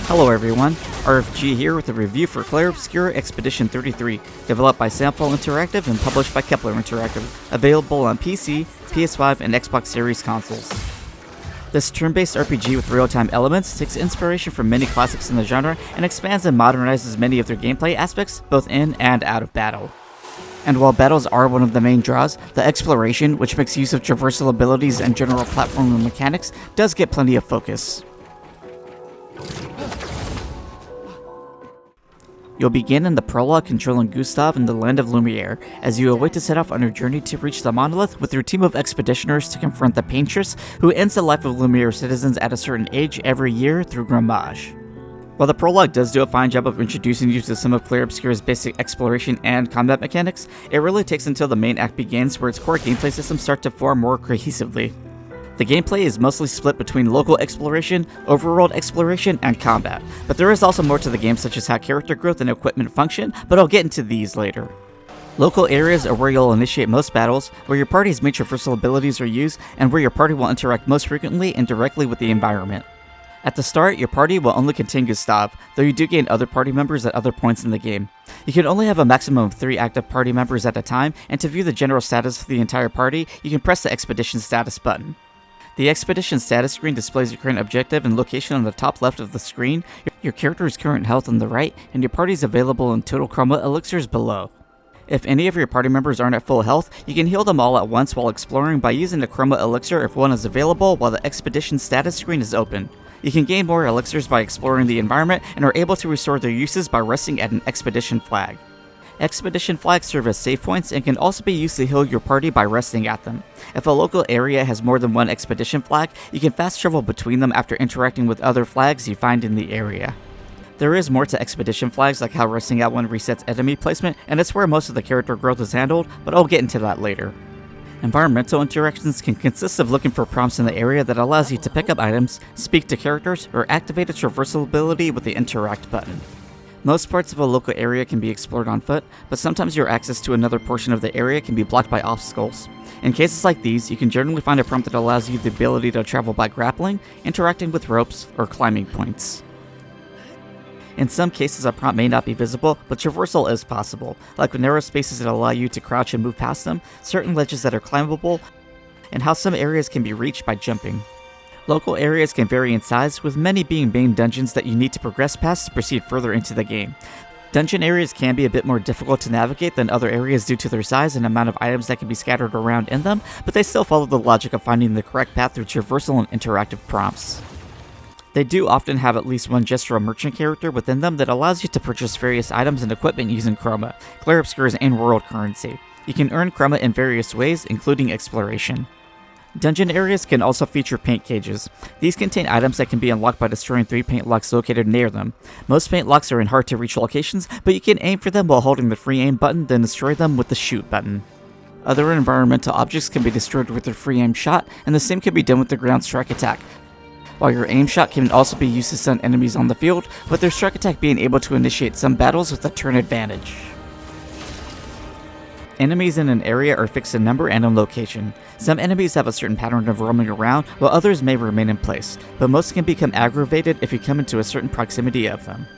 Hello everyone, RFG here with a review for Clair Obscur Expedition 33, developed by Sandfall Interactive and published by Kepler Interactive, available on PC, PS5, and Xbox Series consoles. This turn-based RPG with real-time elements takes inspiration from many classics in the genre and expands and modernizes many of their gameplay aspects, both in and out of battle. And while battles are one of the main draws, the exploration, which makes use of traversal abilities and general platforming mechanics, does get plenty of focus. You'll begin in the prologue controlling Gustav in the land of Lumiere, as you await to set off on your journey to reach the monolith with your team of expeditioners to confront the Paintress, who ends the life of Lumiere citizens at a certain age every year through grammage. While the prologue does do a fine job of introducing you to some of Clair Obscur's basic exploration and combat mechanics, it really takes until the main act begins where its core gameplay systems start to form more cohesively. The gameplay is mostly split between local exploration, overworld exploration, and combat, but there is also more to the game such as how character growth and equipment function, but I'll get into these later. Local areas are where you'll initiate most battles, where your party's main traversal abilities are used, and where your party will interact most frequently and directly with the environment. At the start, your party will only contain Gustav, though you do gain other party members at other points in the game. You can only have a maximum of 3 active party members at a time, and to view the general status of the entire party, you can press the Expedition Status button. The Expedition Status screen displays your current objective and location on the top left of the screen, your character's current health on the right, and your party's available in total chroma elixirs below. If any of your party members aren't at full health, you can heal them all at once while exploring by using the chroma elixir if one is available while the Expedition Status screen is open. You can gain more elixirs by exploring the environment and are able to restore their uses by resting at an expedition flag. Expedition flags serve as save points and can also be used to heal your party by resting at them. If a local area has more than one expedition flag, you can fast travel between them after interacting with other flags you find in the area. There is more to expedition flags, like how resting at one resets enemy placement, and it's where most of the character growth is handled, but I'll get into that later. Environmental interactions can consist of looking for prompts in the area that allows you to pick up items, speak to characters, or activate a traversal ability with the interact button. Most parts of a local area can be explored on foot, but sometimes your access to another portion of the area can be blocked by obstacles. In cases like these, you can generally find a prompt that allows you the ability to travel by grappling, interacting with ropes, or climbing points. In some cases, a prompt may not be visible, but traversal is possible, like with narrow spaces that allow you to crouch and move past them, certain ledges that are climbable, and how some areas can be reached by jumping. Local areas can vary in size, with many being main dungeons that you need to progress past to proceed further into the game. Dungeon areas can be a bit more difficult to navigate than other areas due to their size and amount of items that can be scattered around in them, but they still follow the logic of finding the correct path through traversal and interactive prompts. They do often have at least one Gestral merchant character within them that allows you to purchase various items and equipment using chroma, Clair Obscur's in-world currency. You can earn chroma in various ways, including exploration. Dungeon areas can also feature paint cages. These contain items that can be unlocked by destroying 3 paint locks located near them. Most paint locks are in hard to reach locations, but you can aim for them while holding the free aim button, then destroy them with the shoot button. Other environmental objects can be destroyed with the free aim shot, and the same can be done with the ground strike attack. While your aim shot can also be used to stun enemies on the field, with their strike attack being able to initiate some battles with a turn advantage. Enemies in an area are fixed in number and in location. Some enemies have a certain pattern of roaming around, while others may remain in place, but most can become aggravated if you come into a certain proximity of them.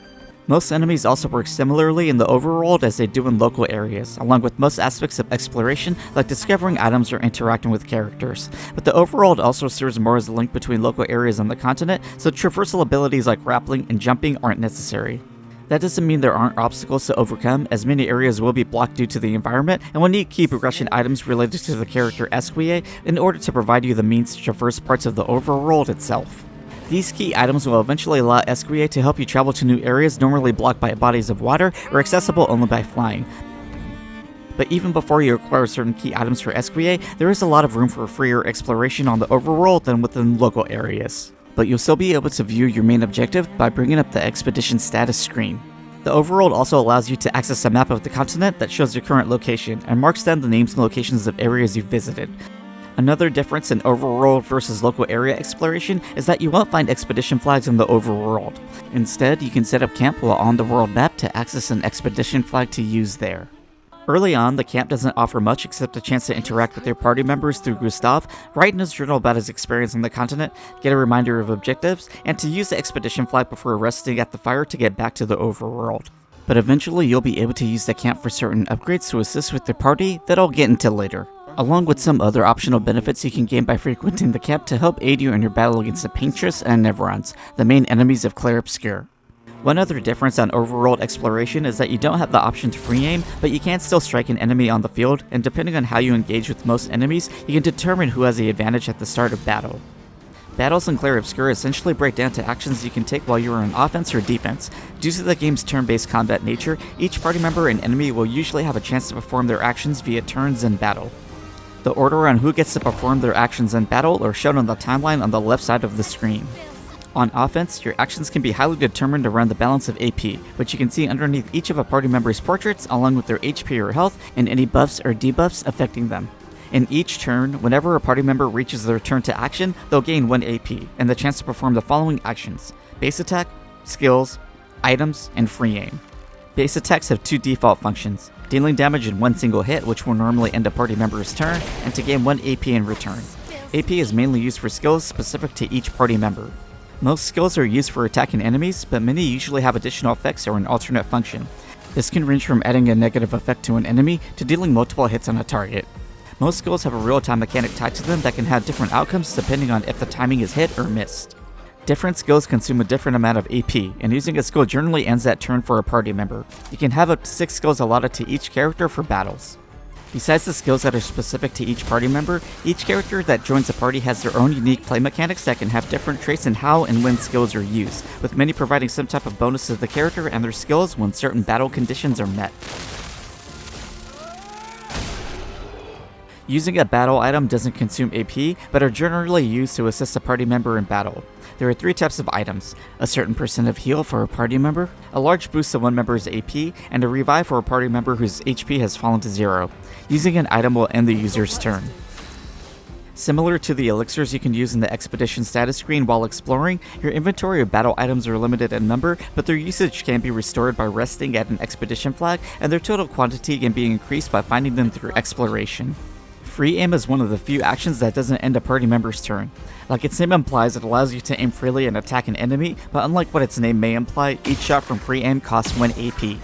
Most enemies also work similarly in the overworld as they do in local areas, along with most aspects of exploration like discovering items or interacting with characters. But the overworld also serves more as a link between local areas on the continent, so traversal abilities like grappling and jumping aren't necessary. That doesn't mean there aren't obstacles to overcome, as many areas will be blocked due to the environment, and will need key progression items related to the character Esquie in order to provide you the means to traverse parts of the overworld itself. These key items will eventually allow Esquie to help you travel to new areas normally blocked by bodies of water or accessible only by flying. But even before you acquire certain key items for Esquie, there is a lot of room for freer exploration on the overworld than within local areas. But you'll still be able to view your main objective by bringing up the Expedition Status screen. The overworld also allows you to access a map of the continent that shows your current location, and marks down the names and locations of areas you've visited. Another difference in overworld versus local area exploration is that you won't find expedition flags in the overworld. Instead, you can set up camp while on the world map to access an expedition flag to use there. Early on, the camp doesn't offer much except a chance to interact with your party members through Gustav, write in his journal about his experience on the continent, get a reminder of objectives, and to use the expedition flag before resting at the fire to get back to the overworld. But eventually you'll be able to use the camp for certain upgrades to assist with your party that I'll get into later, along with some other optional benefits you can gain by frequenting the camp to help aid you in your battle against the Paintress and Neverons, the main enemies of Clair Obscur. One other difference on overworld exploration is that you don't have the option to free aim, but you can still strike an enemy on the field, and depending on how you engage with most enemies, you can determine who has the advantage at the start of battle. Battles in Clair Obscur essentially break down to actions you can take while you are on offense or defense. Due to the game's turn-based combat nature, each party member and enemy will usually have a chance to perform their actions via turns in battle. The order on who gets to perform their actions in battle are shown on the timeline on the left side of the screen. On offense, your actions can be highly determined around the balance of AP, which you can see underneath each of a party member's portraits along with their HP or health and any buffs or debuffs affecting them. In each turn, whenever a party member reaches their turn to action, they'll gain 1 AP and the chance to perform the following actions: base attack, skills, items, and free aim. Base attacks have 2 default functions: dealing damage in 1 single hit, which will normally end a party member's turn, and to gain 1 AP in return. AP is mainly used for skills specific to each party member. Most skills are used for attacking enemies, but many usually have additional effects or an alternate function. This can range from adding a negative effect to an enemy to dealing multiple hits on a target. Most skills have a real-time mechanic tied to them that can have different outcomes depending on if the timing is hit or missed. Different skills consume a different amount of AP, and using a skill generally ends that turn for a party member. You can have up to 6 skills allotted to each character for battles. Besides the skills that are specific to each party member, each character that joins the party has their own unique play mechanics that can have different traits in how and when skills are used, with many providing some type of bonus to the character and their skills when certain battle conditions are met. Using a battle item doesn't consume AP, but are generally used to assist a party member in battle. There are 3 types of items: a certain percent of heal for a party member, a large boost to one member's AP, and a revive for a party member whose HP has fallen to 0. Using an item will end the user's turn. Similar to the elixirs you can use in the expedition status screen while exploring, your inventory of battle items are limited in number, but their usage can be restored by resting at an expedition flag, and their total quantity can be increased by finding them through exploration. Free aim is one of the few actions that doesn't end a party member's turn. Like its name implies, it allows you to aim freely and attack an enemy, but unlike what its name may imply, each shot from free aim costs 1 AP.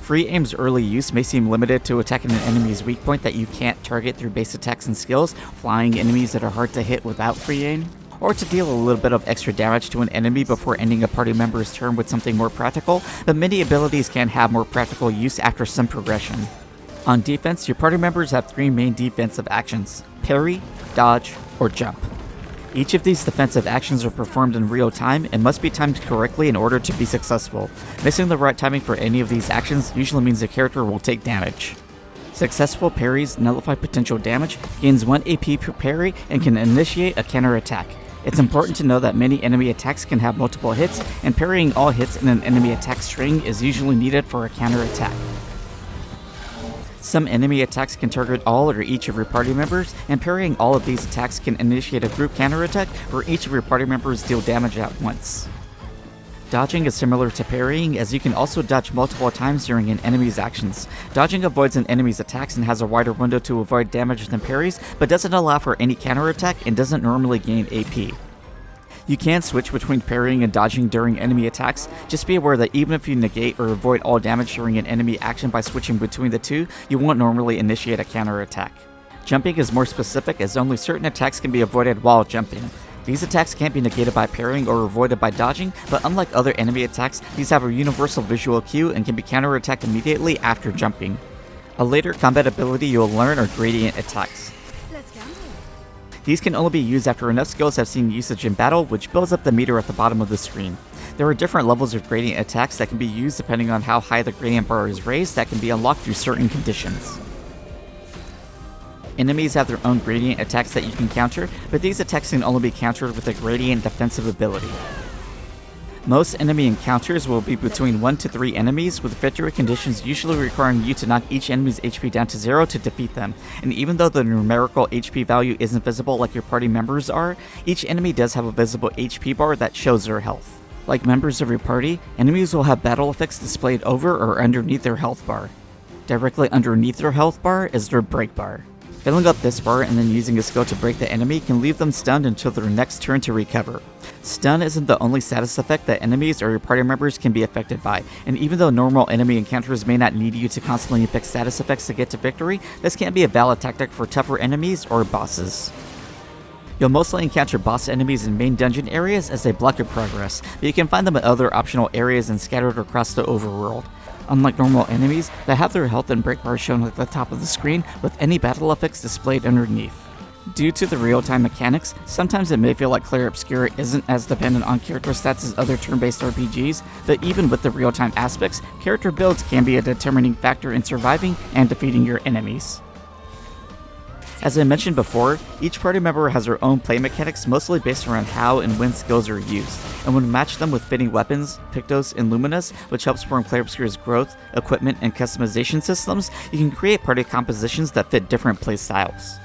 Free aim's early use may seem limited to attacking an enemy's weak point that you can't target through base attacks and skills, flying enemies that are hard to hit without free aim, or to deal a little bit of extra damage to an enemy before ending a party member's turn with something more practical, but many abilities can have more practical use after some progression. On defense, your party members have 3 main defensive actions: parry, dodge, or jump. Each of these defensive actions are performed in real time and must be timed correctly in order to be successful. Missing the right timing for any of these actions usually means the character will take damage. Successful parries nullify potential damage, gains 1 AP per parry, and can initiate a counter-attack. It's important to know that many enemy attacks can have multiple hits, and parrying all hits in an enemy attack string is usually needed for a counter-attack. Some enemy attacks can target all or each of your party members, and parrying all of these attacks can initiate a group counterattack where each of your party members deal damage at once. Dodging is similar to parrying, as you can also dodge multiple times during an enemy's actions. Dodging avoids an enemy's attacks and has a wider window to avoid damage than parries, but doesn't allow for any counterattack and doesn't normally gain AP. You can switch between parrying and dodging during enemy attacks. Just be aware that even if you negate or avoid all damage during an enemy action by switching between the two, you won't normally initiate a counterattack. Jumping is more specific, as only certain attacks can be avoided while jumping. These attacks can't be negated by parrying or avoided by dodging, but unlike other enemy attacks, these have a universal visual cue and can be counterattacked immediately after jumping. A later combat ability you'll learn are gradient attacks. These can only be used after enough skills have seen usage in battle, which builds up the meter at the bottom of the screen. There are different levels of gradient attacks that can be used depending on how high the gradient bar is raised that can be unlocked through certain conditions. Enemies have their own gradient attacks that you can counter, but these attacks can only be countered with a gradient defensive ability. Most enemy encounters will be between 1 to 3 enemies, with victory conditions usually requiring you to knock each enemy's HP down to 0 to defeat them, and even though the numerical HP value isn't visible like your party members are, each enemy does have a visible HP bar that shows their health. Like members of your party, enemies will have battle effects displayed over or underneath their health bar. Directly underneath their health bar is their break bar. Filling up this bar and then using a skill to break the enemy can leave them stunned until their next turn to recover. Stun isn't the only status effect that enemies or your party members can be affected by, and even though normal enemy encounters may not need you to constantly inflict status effects to get to victory, this can be a valid tactic for tougher enemies or bosses. You'll mostly encounter boss enemies in main dungeon areas as they block your progress, but you can find them in other optional areas and scattered across the overworld. Unlike normal enemies, they have their health and break bars shown at the top of the screen with any battle effects displayed underneath. Due to the real-time mechanics, sometimes it may feel like Clair Obscur isn't as dependent on character stats as other turn-based RPGs, but even with the real-time aspects, character builds can be a determining factor in surviving and defeating your enemies. As I mentioned before, each party member has their own play mechanics mostly based around how and when skills are used, and when match them with fitting weapons, Pictos, and Luminas, which helps form Clair Obscur's growth, equipment, and customization systems, you can create party compositions that fit different play styles.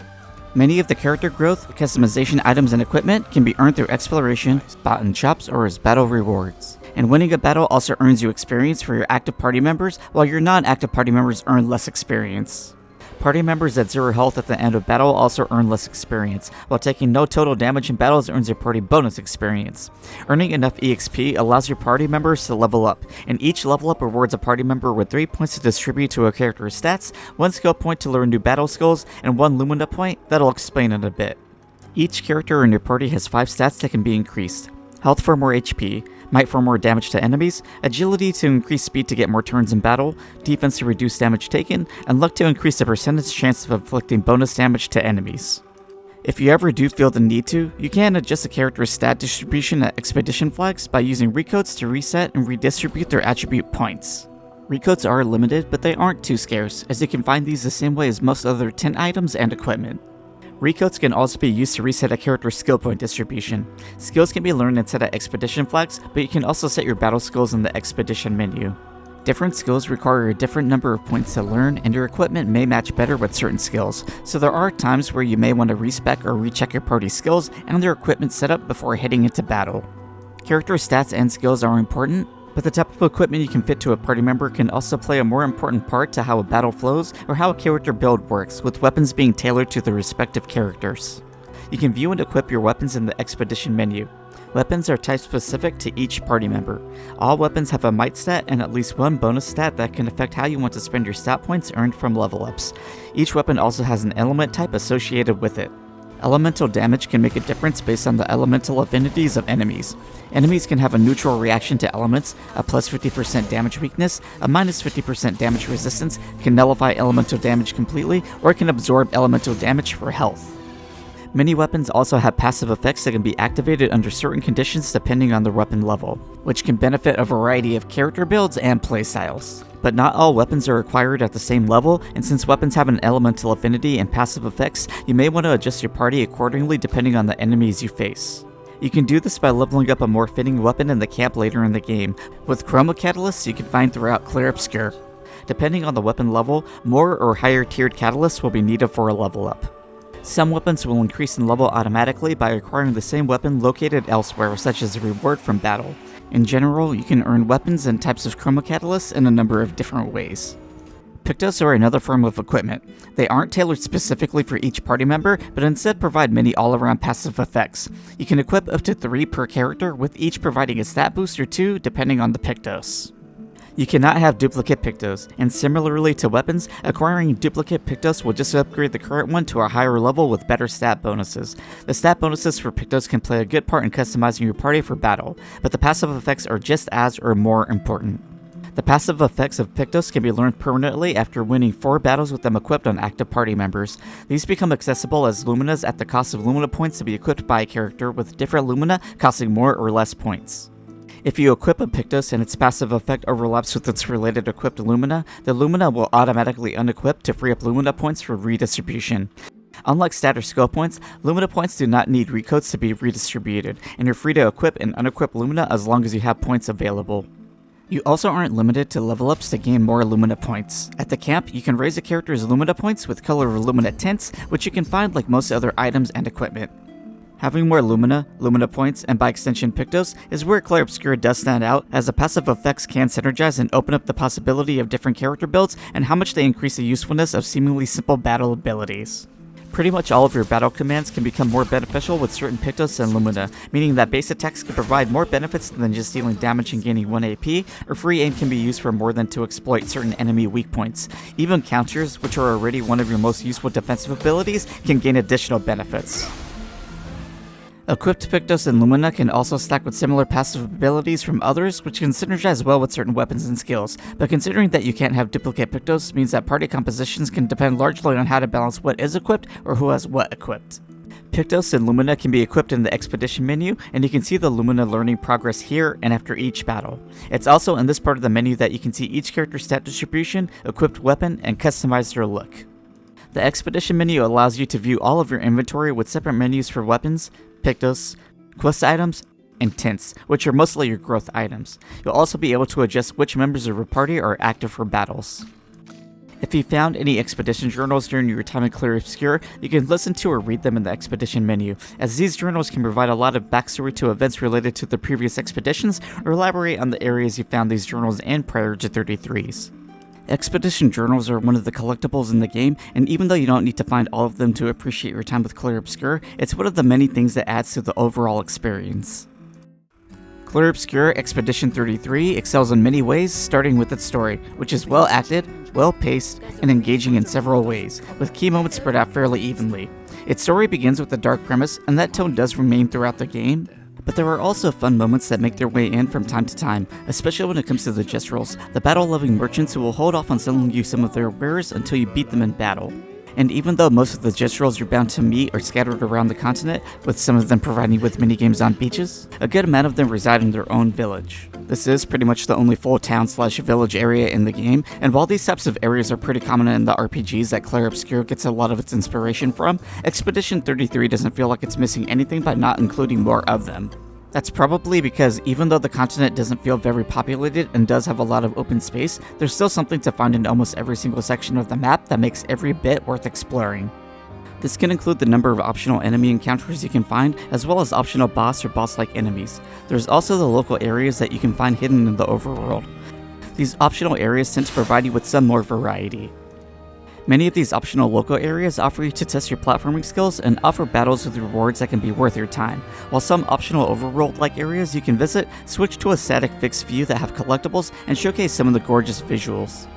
Many of the character growth, customization items, and equipment can be earned through exploration, spot and chops, or as battle rewards. And winning a battle also earns you experience for your active party members, while your non-active party members earn less experience. Party members at 0 health at the end of battle also earn less experience, while taking no total damage in battles earns your party bonus experience. Earning enough EXP allows your party members to level up, and each level up rewards a party member with 3 points to distribute to a character's stats, 1 skill point to learn new battle skills, and 1 Lumina point that I'll explain in a bit. Each character in your party has 5 stats that can be increased. Health for more HP, might for more damage to enemies, agility to increase speed to get more turns in battle, defense to reduce damage taken, and luck to increase the percentage chance of inflicting bonus damage to enemies. If you ever do feel the need to, you can adjust a character's stat distribution at expedition flags by using recodes to reset and redistribute their attribute points. Recodes are limited, but they aren't too scarce, as you can find these the same way as most other 10 items and equipment. Recodes can also be used to reset a character's skill point distribution. Skills can be learned and set at expedition flags, but you can also set your battle skills in the expedition menu. Different skills require a different number of points to learn, and your equipment may match better with certain skills, so there are times where you may want to respec or recheck your party's skills and their equipment setup before heading into battle. Character stats and skills are important, but the type of equipment you can fit to a party member can also play a more important part to how a battle flows or how a character build works, with weapons being tailored to the respective characters. You can view and equip your weapons in the expedition menu. Weapons are type specific to each party member. All weapons have a might stat and at least 1 bonus stat that can affect how you want to spend your stat points earned from level ups. Each weapon also has an element type associated with it. Elemental damage can make a difference based on the elemental affinities of enemies. Enemies can have a neutral reaction to elements, a plus 50% damage weakness, a minus 50% damage resistance, can nullify elemental damage completely, or can absorb elemental damage for health. Many weapons also have passive effects that can be activated under certain conditions depending on the weapon level, which can benefit a variety of character builds and playstyles. But not all weapons are acquired at the same level, and since weapons have an elemental affinity and passive effects, you may want to adjust your party accordingly depending on the enemies you face. You can do this by leveling up a more fitting weapon in the camp later in the game, with chroma catalysts you can find throughout Clair Obscur. Depending on the weapon level, more or higher tiered catalysts will be needed for a level up. Some weapons will increase in level automatically by acquiring the same weapon located elsewhere, such as a reward from battle. In general, you can earn weapons and types of chroma catalysts in a number of different ways. Pictos are another form of equipment. They aren't tailored specifically for each party member, but instead provide many all-around passive effects. You can equip up to 3 per character, with each providing a stat boost or 2 depending on the Pictos. You cannot have duplicate Pictos, and similarly to weapons, acquiring duplicate Pictos will just upgrade the current one to a higher level with better stat bonuses. The stat bonuses for Pictos can play a good part in customizing your party for battle, but the passive effects are just as or more important. The passive effects of Pictos can be learned permanently after winning 4 battles with them equipped on active party members. These become accessible as Luminas at the cost of Lumina points to be equipped by a character, with different Lumina costing more or less points. If you equip a Pictos and its passive effect overlaps with its related equipped Lumina, the Lumina will automatically unequip to free up Lumina points for redistribution. Unlike stat or skill points, Lumina points do not need recodes to be redistributed, and you're free to equip and unequip Lumina as long as you have points available. You also aren't limited to level ups to gain more Lumina points. At the camp, you can raise a character's Lumina points with color of Lumina tints, which you can find like most other items and equipment. Having more Lumina points, and by extension Pictos, is where Clair Obscur does stand out, as the passive effects can synergize and open up the possibility of different character builds and how much they increase the usefulness of seemingly simple battle abilities. Pretty much all of your battle commands can become more beneficial with certain Pictos and Lumina, meaning that base attacks can provide more benefits than just dealing damage and gaining 1 AP, or free aim can be used for more than to exploit certain enemy weak points. Even counters, which are already one of your most useful defensive abilities, can gain additional benefits. Equipped Pictos and Lumina can also stack with similar passive abilities from others, which can synergize well with certain weapons and skills, but considering that you can't have duplicate Pictos means that party compositions can depend largely on how to balance what is equipped or who has what equipped. Pictos and Lumina can be equipped in the Expedition menu, and you can see the Lumina learning progress here and after each battle. It's also in this part of the menu that you can see each character's stat distribution, equipped weapon, and customize their look. The Expedition menu allows you to view all of your inventory with separate menus for weapons, Pictos, quest items, and tints, which are mostly your growth items. You'll also be able to adjust which members of your party are active for battles. If you found any expedition journals during your time in Clair Obscur, you can listen to or read them in the Expedition menu, as these journals can provide a lot of backstory to events related to the previous expeditions or elaborate on the areas you found these journals in prior to 33s. Expedition journals are one of the collectibles in the game, and even though you don't need to find all of them to appreciate your time with Clair Obscur, it's one of the many things that adds to the overall experience. Clair Obscur Expedition 33 excels in many ways, starting with its story, which is well acted, well paced, and engaging in several ways, with key moments spread out fairly evenly. Its story begins with a dark premise, and that tone does remain throughout the game, but there are also fun moments that make their way in from time to time, especially when it comes to the Gestrals, the battle-loving merchants who will hold off on selling you some of their wares until you beat them in battle. And even though most of the Gestrals you're bound to meet are scattered around the continent, with some of them providing with minigames on beaches, a good amount of them reside in their own village. This is pretty much the only full town/village area in the game, and while these types of areas are pretty common in the RPGs that Clair Obscur gets a lot of its inspiration from, Expedition 33 doesn't feel like it's missing anything by not including more of them. That's probably because even though the continent doesn't feel very populated and does have a lot of open space, there's still something to find in almost every single section of the map that makes every bit worth exploring. This can include the number of optional enemy encounters you can find, as well as optional boss or boss-like enemies. There's also the local areas that you can find hidden in the overworld. These optional areas tend to provide you with some more variety. Many of these optional local areas offer you to test your platforming skills and offer battles with rewards that can be worth your time, while some optional overworld-like areas you can visit switch to a static fixed view that have collectibles and showcase some of the gorgeous visuals.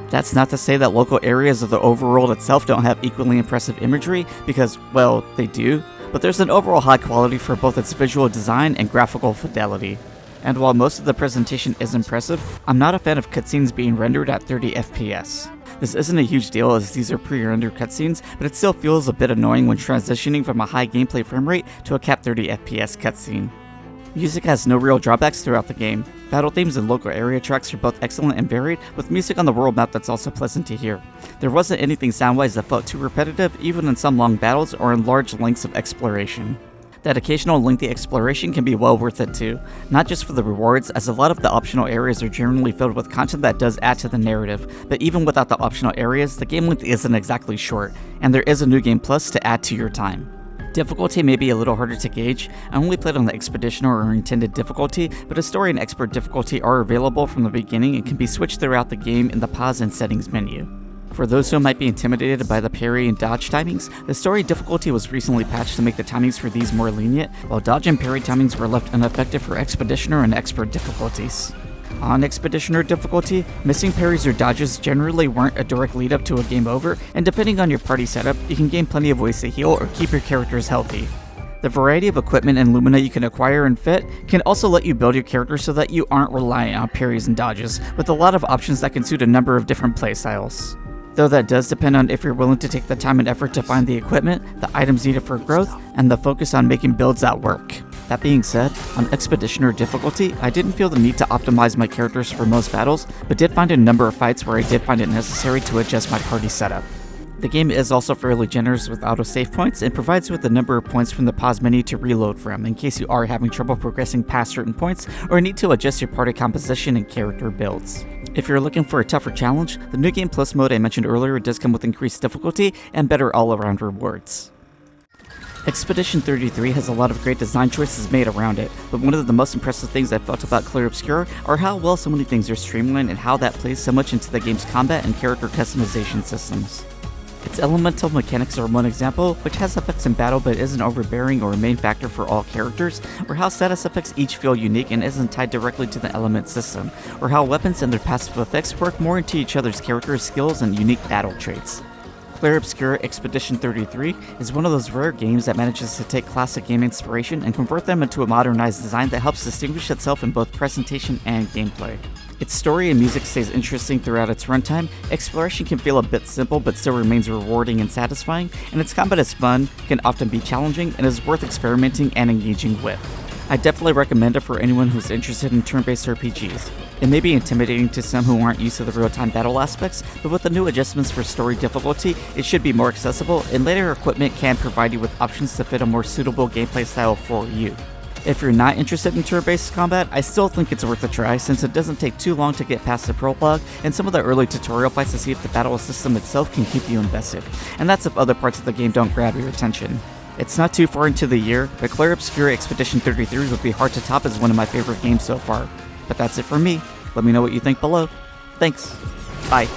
That's not to say that local areas of the overworld itself don't have equally impressive imagery, because, well, they do, but there's an overall high quality for both its visual design and graphical fidelity. And while most of the presentation is impressive, I'm not a fan of cutscenes being rendered at 30 FPS. This isn't a huge deal as these are pre-rendered cutscenes, but it still feels a bit annoying when transitioning from a high gameplay frame rate to a capped 30 FPS cutscene. Music has no real drawbacks throughout the game. Battle themes and local area tracks are both excellent and varied, with music on the world map that's also pleasant to hear. There wasn't anything sound-wise that felt too repetitive, even in some long battles or in large lengths of exploration. That occasional lengthy exploration can be well worth it too, not just for the rewards, as a lot of the optional areas are generally filled with content that does add to the narrative, but even without the optional areas, the game length isn't exactly short, and there is a new game plus to add to your time. Difficulty may be a little harder to gauge. I only played on the Expeditioner or intended difficulty, but a story and expert difficulty are available from the beginning and can be switched throughout the game in the pause and settings menu. For those who might be intimidated by the parry and dodge timings, the story difficulty was recently patched to make the timings for these more lenient, while dodge and parry timings were left ineffective for Expeditioner and expert difficulties. On Expeditioner difficulty, missing parries or dodges generally weren't a direct lead up to a game over, and depending on your party setup, you can gain plenty of ways to heal or keep your characters healthy. The variety of equipment and Lumina you can acquire and fit can also let you build your character so that you aren't reliant on parries and dodges, with a lot of options that can suit a number of different playstyles. Though that does depend on if you're willing to take the time and effort to find the equipment, the items needed for growth, and the focus on making builds that work. That being said, on Expeditioner difficulty, I didn't feel the need to optimize my characters for most battles, but did find a number of fights where I did find it necessary to adjust my party setup. The game is also fairly generous with auto-save points and provides you with a number of points from the pause menu to reload from in case you are having trouble progressing past certain points or need to adjust your party composition and character builds. If you're looking for a tougher challenge, the New Game Plus mode I mentioned earlier does come with increased difficulty and better all-around rewards. Expedition 33 has a lot of great design choices made around it, but one of the most impressive things I felt about Clair Obscur are how well so many things are streamlined and how that plays so much into the game's combat and character customization systems. Its elemental mechanics are one example, which has effects in battle but isn't overbearing or a main factor for all characters, or how status effects each feel unique and isn't tied directly to the element system, or how weapons and their passive effects work more into each other's characters' skills and unique battle traits. Clair Obscur Expedition 33 is one of those rare games that manages to take classic game inspiration and convert them into a modernized design that helps distinguish itself in both presentation and gameplay. Its story and music stays interesting throughout its runtime, exploration can feel a bit simple but still remains rewarding and satisfying, and its combat is fun, can often be challenging, and is worth experimenting and engaging with. I definitely recommend it for anyone who's interested in turn-based RPGs. It may be intimidating to some who aren't used to the real-time battle aspects, but with the new adjustments for story difficulty, it should be more accessible, and later equipment can provide you with options to fit a more suitable gameplay style for you. If you're not interested in turn-based combat, I still think it's worth a try since it doesn't take too long to get past the prologue and some of the early tutorial fights to see if the battle system itself can keep you invested, and that's if other parts of the game don't grab your attention. It's not too far into the year, but Clair Obscur Expedition 33 would be hard to top as one of my favorite games so far. But that's it for me. Let me know what you think below. Thanks. Bye.